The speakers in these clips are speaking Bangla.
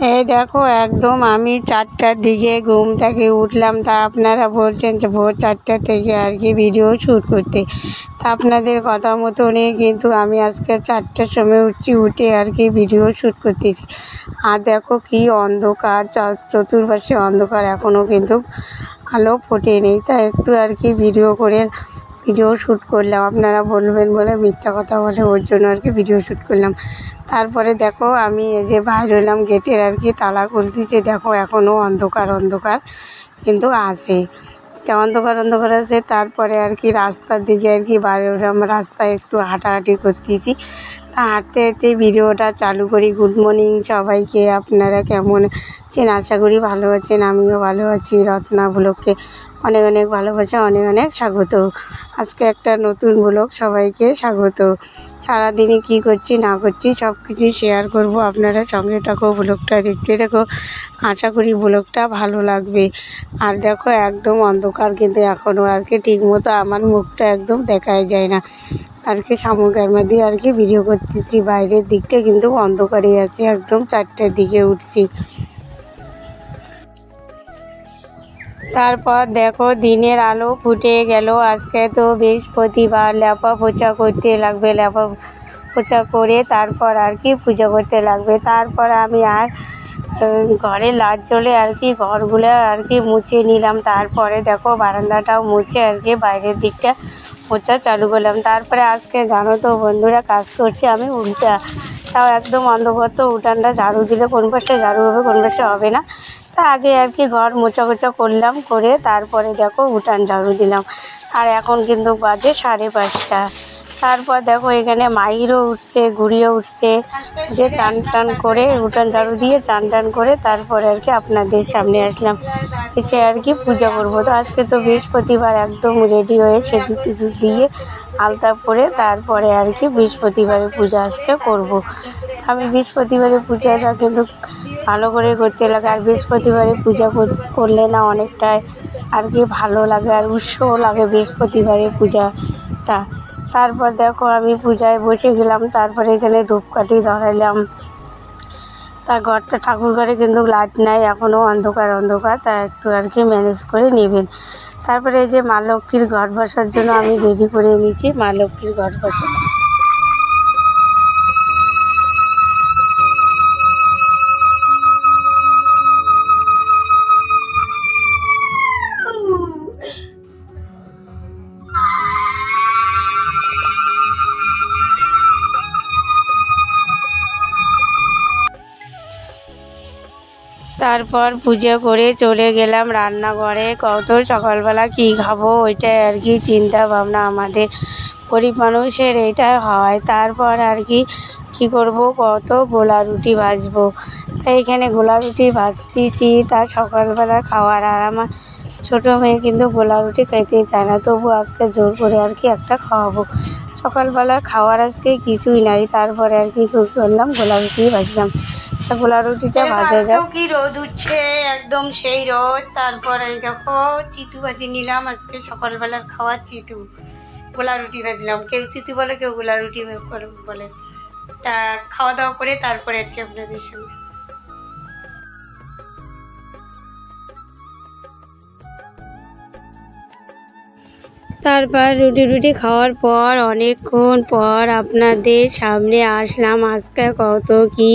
এই দেখো একদম আমি 4টার দিকে ঘুম থেকে উঠলাম। তা আপনারা বলছেন যে ভোর 4টা থেকে আর কি ভিডিও শ্যুট করতে। তা আপনাদের কথা মতনই কিন্তু আমি আজকে 4টার সময় উঠছি, উঠে আর কি ভিডিও শ্যুট করতেছি। আর দেখো কি অন্ধকার, চতুর্পাশে অন্ধকার, এখনও কিন্তু আলো ফোটেনি। তা একটু আর কি ভিডিও শ্যুট করলাম। আপনারা বলবেন বলে মিথ্যা কথা বলে, ওর জন্য আর কি ভিডিও শ্যুট করলাম। তারপরে দেখো আমি এই যে বাইর হলাম, গেটের আর কি তালা খুলে দিয়েছে। দেখো এখনও অন্ধকার কিন্তু আছে, অন্ধকার আছে। তারপরে আর কি রাস্তার দিকে আর কি বাইরে হলাম, রাস্তায় একটু হাঁটাহাঁটি করতেছি। তা হাঁটতে হাঁটতে ভিডিওটা চালু করি। গুড মর্নিং সবাইকে, আপনারা কেমন আছেন? আশা করি ভালো আছেন, আমিও ভালো আছি। রত্না ব্লগকে অনেক অনেক ভালোবাসা, অনেক অনেক স্বাগত। আজকে একটা নতুন ব্লগ, সবাইকে স্বাগত। সারাদিনে কী করছি না করছি সব কিছুই শেয়ার করব, আপনারা সঙ্গে থাকো, ব্লগটা দেখতে থাকো। আশা করি ব্লগটা ভালো লাগবে। আর দেখো একদম অন্ধকার, কিন্তু এখনও আর কি ঠিকমতো আমার মুখটা একদম দেখাই যায় না আর কি। শামুক ক্যামেরা দিয়ে আর কি ভিডিও করতেছি। বাইরের দিকটা কিন্তু অন্ধকারই আছে, একদম 4টার দিকে উঠছি। তারপর দেখো দিনের আলো ফুটে গেল। আজকে তো বৃহস্পতিবার, লেপা পোছা করতে লাগবে। লেপা পোছা করে তারপর আর কি পুজো করতে লাগবে। তারপর আমি আর ঘরে লাইট জ্বলে আর কি ঘরগুলো আর কি মুছে নিলাম। তারপরে দেখো বারান্দাটাও মুছে আর কি বাইরের দিকটা মোছা চালু করলাম। তারপরে আজকে জানো তো বন্ধুরা, কাজ করছি আমি উল্টা। তাও একদম অন্ধকার, তো উঠানটা ঝাড়ু দিলে কোন পাশে ঝাড়ু হবে কোন পাশে হবে না। তা আগে আর কি ঘর মোছা করলাম, করে তারপরে দেখো উঠান ঝাড়ু দিলাম। আর এখন কিন্তু বাজে 5:30। তারপর দেখো এখানে মাহিরও উঠছে, ঘুড়িও উঠছে। উঠে চান টান করে, উঠান ঝাড়ু দিয়ে চান টান করে তারপরে আর কি আপনাদের সামনে আসলাম, এসে আর কি পূজা করবো। তো আজকে তো বৃহস্পতিবার, একদম রেডি হয়ে সিঁদুর টিঁদুর দিয়ে আলতা পরে তারপরে আর কি বৃহস্পতিবারের পূজা আজকে করব। আমি বৃহস্পতিবারের পূজাটা কিন্তু ভালো করে করতে লাগে। আর বৃহস্পতিবারে পূজা করলে না অনেকটাই আর কি ভালো লাগে, আর উৎসও লাগে বৃহস্পতিবারের পূজাটা। তারপর দেখো আমি পূজায় বসে গেলাম। তারপরে এখানে ধূপকাঠি ধরাইলাম। তা ঘরটা, ঠাকুর ঘরে কিন্তু লাইট নাই, এখনও অন্ধকার। তা একটু আর কি ম্যানেজ করে নেবেন। তারপরে এই যে মা লক্ষ্মীর ঘট বসার জন্য আমি রেডি করে নিয়েছি, মা লক্ষ্মীর ঘট বসা। তারপর পূজা করে চলে গেলাম রান্নাঘরে। কত সকালবেলা কি খাবো ওইটাই আর কি চিন্তা ভাবনা, আমাদের গরিব মানুষের এইটাই হয়। তারপর আর কি করব, কত গোলা রুটি ভাজবো। তাই এখানে গোলা রুটি ভাজতেছি, তার সকালবেলার খাওয়ার। আর আমার ছোটো মেয়ে কিন্তু গোলা রুটি খাইতে চায় না, তবু আজকে জোর করে আর কি একটা খাওয়াবো। সকালবেলার খাওয়ার আজকে কিছুই নাই। তারপরে আর কি করলাম, গোলা রুটি ভাজলাম। গোলা রুটিটা ভাজা যায়। কি রোদ উঠছে, একদম সেই রোদ। তারপরে দেখো চিতু ভাজি নিলাম, আজকে সকালবেলার খাওয়ার চিতু। গোলা রুটি ভাজলাম, কেউ চিতু বলে, কেউ গোলা রুটি বলে। তা খাওয়া দাওয়া করে তারপরে হচ্ছে আপনাদের সঙ্গে। তারপর রুটি খাওয়ার পর অনেকক্ষণ পর আপনাদের সামনে আসলাম। আজকে কত কি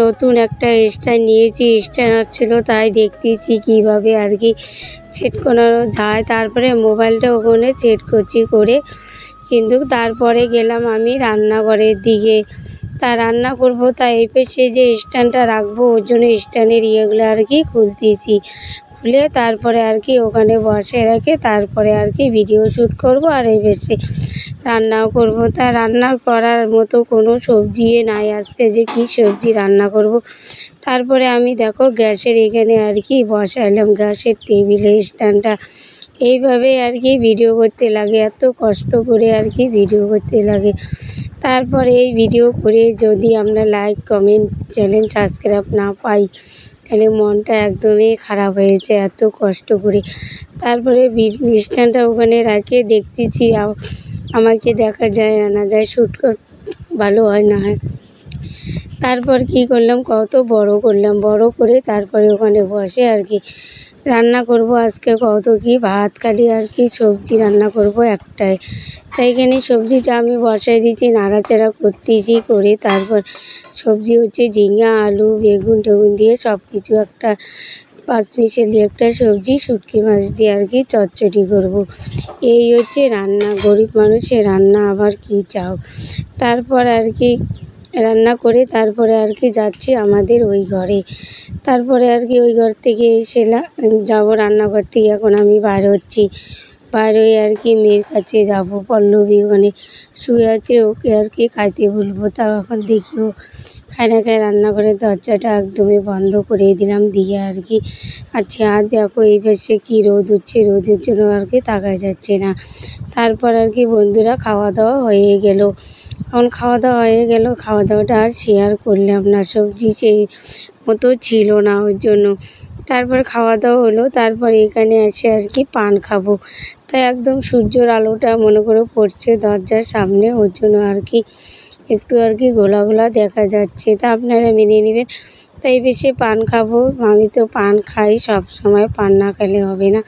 নতুন একটা স্ট্যান্ড নিয়েছি, স্ট্যান্ড হচ্ছিল, তাই দেখতেছি কিভাবে আর কি সেট করানো যায়। তারপরে মোবাইলটা ওখানে সেট করছি করে কিন্তু তারপরে গেলাম আমি রান্নাঘরের দিকে। তা রান্না করব, তাই এই পাশে যে স্ট্যান্ডটা রাখবো ওর জন্য স্ট্যান্ডের ইয়েগুলো আর কি খুলতেছি। খুলে তারপরে আর কি ওখানে বসে রেখে তারপরে আর কি ভিডিও শ্যুট করব, আর এই বেশি রান্নাও করব। তা রান্না করার মতো কোনো সবজি নাই আজকে, যে কি সবজি রান্না করব। তারপরে আমি দেখো গ্যাসের এখানে আর কি বসাইলাম, গ্যাসের টেবিলে স্ট্যান্ডটা। এইভাবে আর কি ভিডিও করতে লাগে, এত কষ্ট করে আর কি ভিডিও করতে লাগে। তারপরে এই ভিডিও করে যদি আমরা লাইক কমেন্ট চ্যানেল সাবস্ক্রাইব না পাই, তাহলে মনটা একদমই খারাপ হয়েছে, এত কষ্ট করে। তারপরে স্ট্যান্ডটা ওখানে রাখে দেখতেছি আমাকে দেখা যায় না যায়, শ্যুট ভালো হয় না হয়। তারপর কি করলাম, কত বড় করলাম, বড় করে তারপরে ওখানে বসে আর কি রান্না করব আজকে কত কি ভাত খালি আর কি সবজি রান্না করব একটাই। তাই এখানে সবজিটা আমি বসাই দিয়েছি, নাড়াচাড়া করতেছি, করে তারপর সবজি হচ্ছে ঝিঙা আলু বেগুন টেগুন দিয়ে সব কিছু একটা পাঁচমিশালি একটা সবজি শুটকি মাছ দিয়ে আর কি চচ্চড়ি করব। এই হচ্ছে রান্না, গরিব মানুষের রান্না, আবার কি চাও। তারপর আর কি রান্না করে তারপরে আর কি যাচ্ছি আমাদের ওই ঘরে। তারপরে আর কি ওই ঘর থেকে এসে যাবো রান্নাঘর থেকে। এখন আমি বার হচ্ছি, বার হয়ে আর কি মেয়ের কাছে যাব। পল্লবী ওখানে শুয়ে আছে, ওকে আর কি খাইতে বলবো। তাও এখন দেখিও খায় না খায়, রান্নাঘরের দরজাটা একদমই বন্ধ করে দিলাম দিয়ে আর কি আচ্ছা। আর দেখো এই পাশে কী রোদ উঠছে, রোদের জন্য আর কি তাকাই যাচ্ছে না। তারপর আর কি বন্ধুরা খাওয়া দাওয়া হয়ে গেল। এখন খাওয়া দাওয়া হয়ে গেল, খাওয়া দাওয়াটা আর শেয়ার করলাম না, সবজি সেই মতো ছিল না ওর জন্য। তারপর খাওয়া দাওয়া হলো, তারপর এখানে এসে আর কি পান খাবো। তাই একদম সূর্যের আলোটা মনে করে পড়ছে দরজার সামনে, ওর জন্য আর কি একটু আর কি গোলা গোলা দেখা যাচ্ছে, তা আপনারা মেনে নেবেন। তাই বেশি পান খাবো, আমি তো পান খাই সব সময়, পান না খেলে হবে না।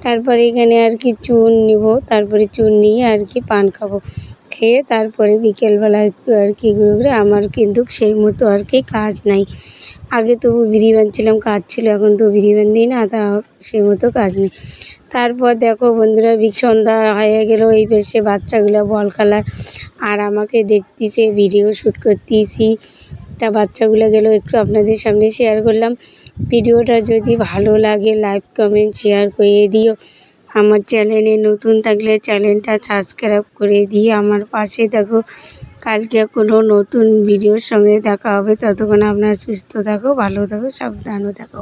তারপরে এখানে আর কি চুন নেব, তারপরে চুন নিয়ে আর কি পান খাবো। খেয়ে তারপরে বিকেলবেলা একটু আর কি ঘুরে ঘুরে, আমার কিন্তু সেই মতো আর কি কাজ নাই। আগে তবু বিড়ি বাঁধছিলাম, কাজ ছিল, এখন তো বিড়ি বাঁধি না, তা সেই মতো কাজ নেই। তারপর দেখো বন্ধুরা সন্ধ্যা হয়ে গেল, এই পাশে বাচ্চাগুলো বল খেলায় আর আমাকে দেখতেছে, ভিডিও শ্যুট করতেছি। তা বাচ্চাগুলো গেল, একটু আপনাদের সামনে শেয়ার করলাম। ভিডিওটা যদি ভালো লাগে লাইক কমেন্ট শেয়ার করে দিও। আমার চ্যানেলে নতুন থাকলে চ্যানেলটা সাবস্ক্রাইব করে দিয়ে আমার পাশে থাকো। কালকে কোনো নতুন ভিডিওর সঙ্গে দেখা হবে, ততক্ষণ আপনারা সুস্থ থাকো, ভালো থাকো, সাবধানও থাকো।